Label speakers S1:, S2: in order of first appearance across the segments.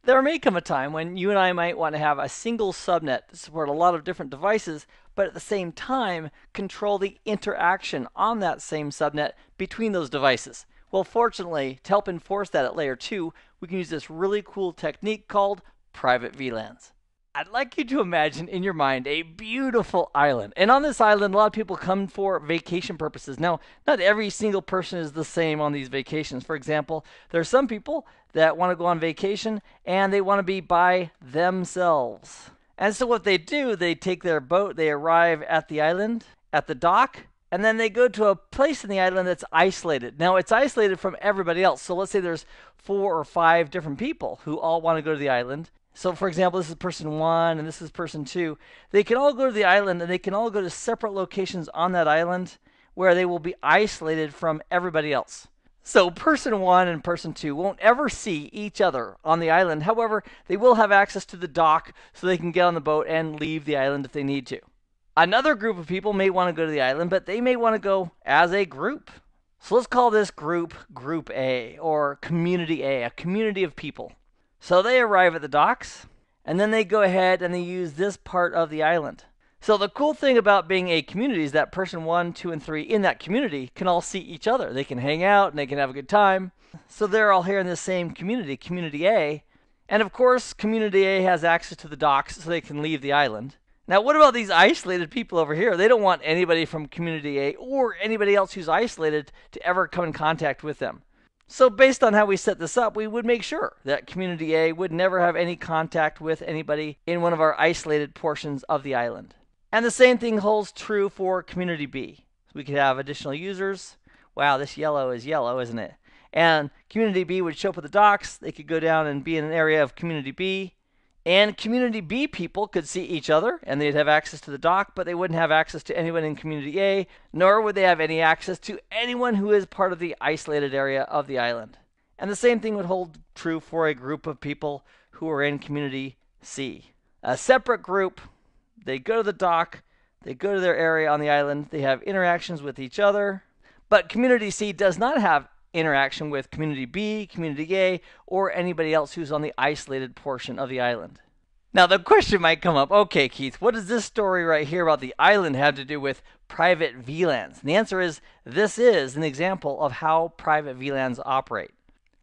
S1: There may come a time when you and I might want to have a single subnet to support a lot of different devices, but at the same time control the interaction on that same subnet between those devices. Well, fortunately, to help enforce that at layer 2, we can use this really cool technique called private VLANs. I'd like you to imagine in your mind a beautiful island. And on this island, a lot of people come for vacation purposes. Now, not every single person is the same on these vacations. For example, there are some people that want to go on vacation and they want to be by themselves. And so what they do, they take their boat, they arrive at the island, at the dock, and then they go to a place in the island that's isolated. Now, it's isolated from everybody else. So let's say there's 4 or 5 different people who all want to go to the island. So, for example, this is person 1 and this is person 2. They can all go to the island and they can all go to separate locations on that island where they will be isolated from everybody else. So, person 1 and person 2 won't ever see each other on the island. However, they will have access to the dock so they can get on the boat and leave the island if they need to. Another group of people may want to go to the island, but they may want to go as a group. So let's call this group Group A or Community A, a community of people. So they arrive at the docks, and then they go ahead and they use this part of the island. So the cool thing about being a community is that person 1, 2, and 3 in that community can all see each other. They can hang out and they can have a good time. So they're all here in the same community, Community A. And of course, Community A has access to the docks so they can leave the island. Now, what about these isolated people over here? They don't want anybody from Community A or anybody else who's isolated to ever come in contact with them. So based on how we set this up, we would make sure that Community A would never have any contact with anybody in one of our isolated portions of the island. And the same thing holds true for Community B. So we could have additional users. Wow, this yellow is yellow, isn't it? And Community B would show up at the docks. They could go down and be in an area of Community B. And Community B people could see each other, and they'd have access to the dock, but they wouldn't have access to anyone in Community A, nor would they have any access to anyone who is part of the isolated area of the island. And the same thing would hold true for a group of people who are in Community C. A separate group, they go to the dock, they go to their area on the island, they have interactions with each other, but Community C does not have interaction with Community B, Community A, or anybody else who's on the isolated portion of the island. Now the question might come up, okay Keith, what does this story right here about the island have to do with private VLANs? And the answer is, this is an example of how private VLANs operate.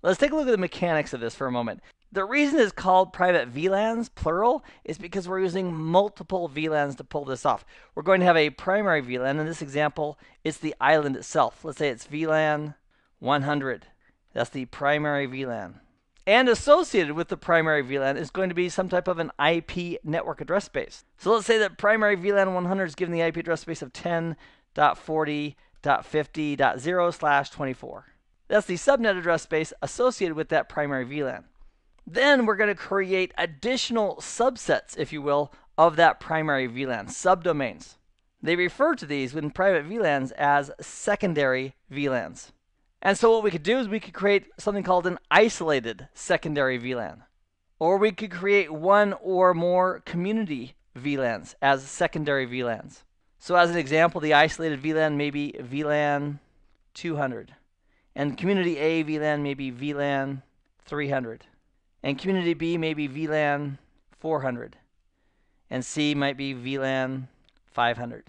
S1: Let's take a look at the mechanics of this for a moment. The reason it's called private VLANs, plural, is because we're using multiple VLANs to pull this off. We're going to have a primary VLAN. In this example, it's the island itself. Let's say it's VLAN 100. That's the primary VLAN. And associated with the primary VLAN is going to be some type of an IP network address space. So let's say that primary VLAN 100 is given the IP address space of 10.40.50.0/24. That's the subnet address space associated with that primary VLAN. Then we're going to create additional subsets, if you will, of that primary VLAN, subdomains. They refer to these within private VLANs as secondary VLANs. And so what we could do is we could create something called an isolated secondary VLAN. Or we could create one or more community VLANs as secondary VLANs. So as an example, the isolated VLAN may be VLAN 200. And community A VLAN may be VLAN 300. And community B may be VLAN 400. And C might be VLAN 500.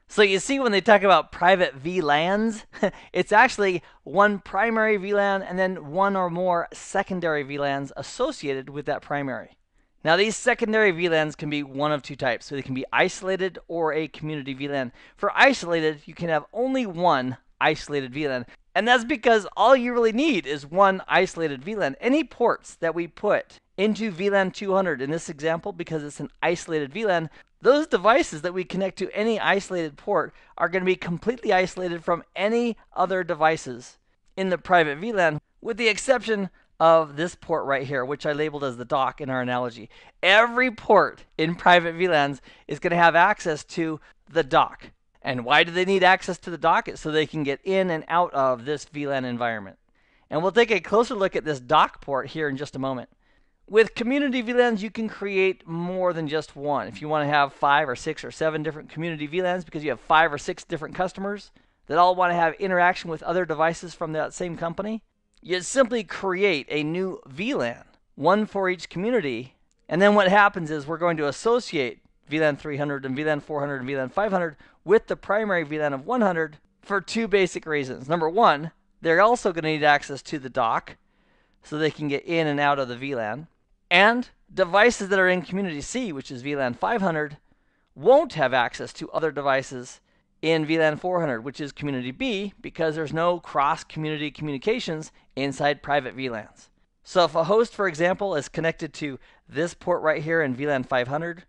S1: So you see when they talk about private VLANs, it's actually one primary VLAN and then one or more secondary VLANs associated with that primary. Now these secondary VLANs can be one of two types. So they can be isolated or a community VLAN. For isolated, you can have only one isolated VLAN. And that's because all you really need is one isolated VLAN. Any ports that we put into VLAN 200 in this example, because it's an isolated VLAN, those devices that we connect to any isolated port are going to be completely isolated from any other devices in the private VLAN, with the exception of this port right here, which I labeled as the dock in our analogy. Every port in private VLANs is going to have access to the dock. And why do they need access to the dock? It's so they can get in and out of this VLAN environment. And we'll take a closer look at this dock port here in just a moment. With community VLANs, you can create more than just one. If you want to have 5 or 6 or 7 different community VLANs because you have 5 or 6 different customers that all want to have interaction with other devices from that same company, you simply create a new VLAN one for each community. And then what happens is we're going to associate VLAN 300 and VLAN 400 and VLAN 500 with the primary VLAN of 100 for two basic reasons. Number one, they're also going to need access to the dock so they can get in and out of the VLAN. And devices that are in Community C, which is VLAN 500, won't have access to other devices in VLAN 400, which is Community B, because there's no cross-community communications inside private VLANs. So if a host, for example, is connected to this port right here in VLAN 500,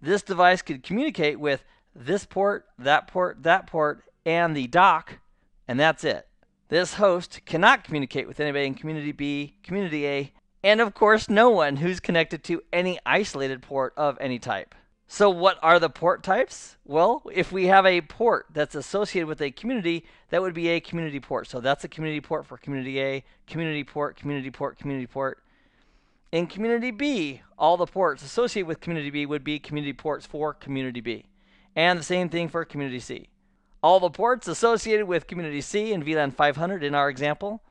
S1: this device could communicate with this port, that port, that port, and the dock, and that's it. This host cannot communicate with anybody in Community B, Community A, and of course no one who's connected to any isolated port of any type. So what are the port types? Well, if we have a port that's associated with a community, that would be a community port. So that's a community port for Community A, community port, community port, community port. In Community B, all the ports associated with Community B would be community ports for Community B. And the same thing for Community C. All the ports associated with Community C in VLAN 500 in our example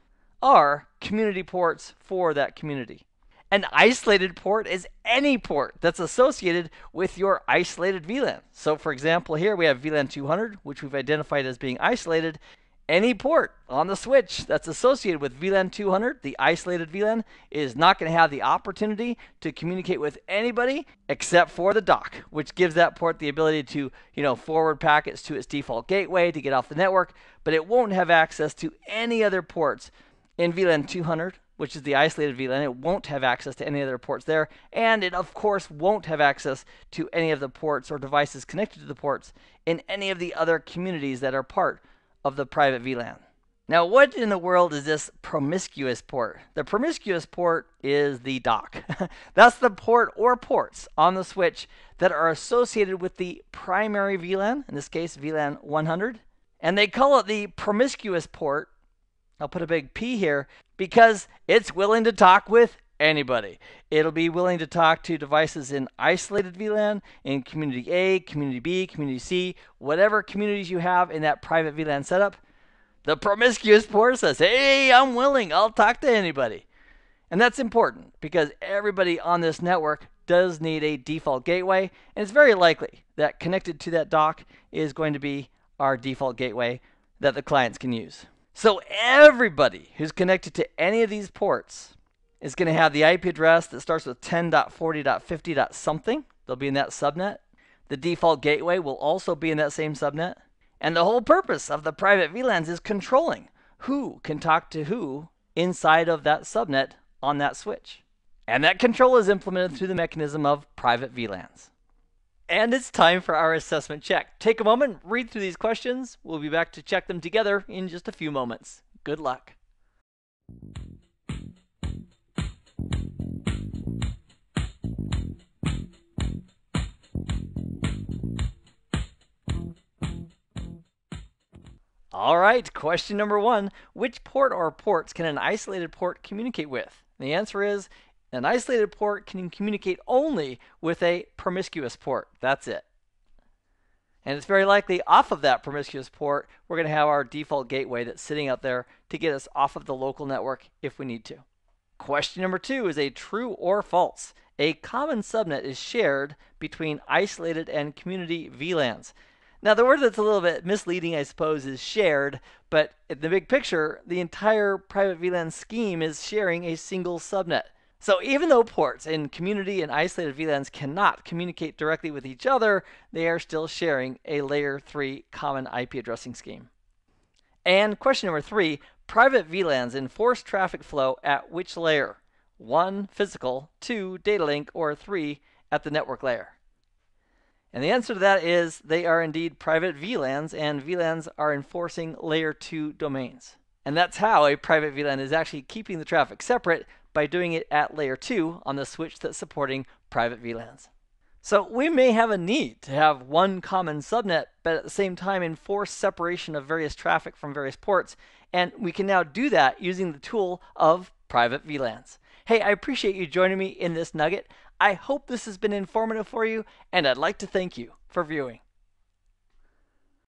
S1: are community ports for that community. An isolated port is any port that's associated with your isolated VLAN. So for example, here we have VLAN 200, which we've identified as being isolated. Any port on the switch that's associated with VLAN 200, the isolated VLAN, is not going to have the opportunity to communicate with anybody except for the dock, which gives that port the ability to, forward packets to its default gateway to get off the network, but it won't have access to any other ports in VLAN 200, which is the isolated VLAN. It won't have access to any other ports there, and it of course won't have access to any of the ports or devices connected to the ports in any of the other communities that are part of the private VLAN. Now, what in the world is this promiscuous port? The promiscuous port is the dock. That's the port or ports on the switch that are associated with the primary VLAN, in this case VLAN 100, and they call it the promiscuous port. I'll put a big P here because it's willing to talk with anybody. It'll be willing to talk to devices in isolated VLAN, in Community A, Community B, Community C, whatever communities you have in that private VLAN setup. The promiscuous port says, hey, I'm willing, I'll talk to anybody. And that's important because everybody on this network does need a default gateway, and it's very likely that connected to that dock is going to be our default gateway that the clients can use. So everybody who's connected to any of these ports is going to have the IP address that starts with 10.40.50. something. They'll be in that subnet. The default gateway will also be in that same subnet. And the whole purpose of the private VLANs is controlling who can talk to who inside of that subnet on that switch. And that control is implemented through the mechanism of private VLANs. And it's time for our assessment check. Take a moment, read through these questions. We'll be back to check them together in just a few moments. Good luck. All right, question number 1. Which port or ports can an isolated port communicate with? The answer is an isolated port can communicate only with a promiscuous port. That's it. And it's very likely off of that promiscuous port, we're going to have our default gateway that's sitting out there to get us off of the local network if we need to. Question number 2 is a true or false. A common subnet is shared between isolated and community VLANs. Now, the word that's a little bit misleading, I suppose, is shared, but in the big picture, the entire private VLAN scheme is sharing a single subnet. So even though ports in community and isolated VLANs cannot communicate directly with each other, they are still sharing a layer 3 common IP addressing scheme. And question number 3, private VLANs enforce traffic flow at which layer? 1, physical, 2, data link, or 3, at the network layer? And the answer to that is they are indeed private VLANs, and VLANs are enforcing layer 2 domains. And that's how a private VLAN is actually keeping the traffic separate, by doing it at layer 2 on the switch that's supporting private VLANs. So we may have a need to have one common subnet, but at the same time enforce separation of various traffic from various ports. And we can now do that using the tool of private VLANs. Hey, I appreciate you joining me in this nugget. I hope this has been informative for you, and I'd like to thank you for viewing.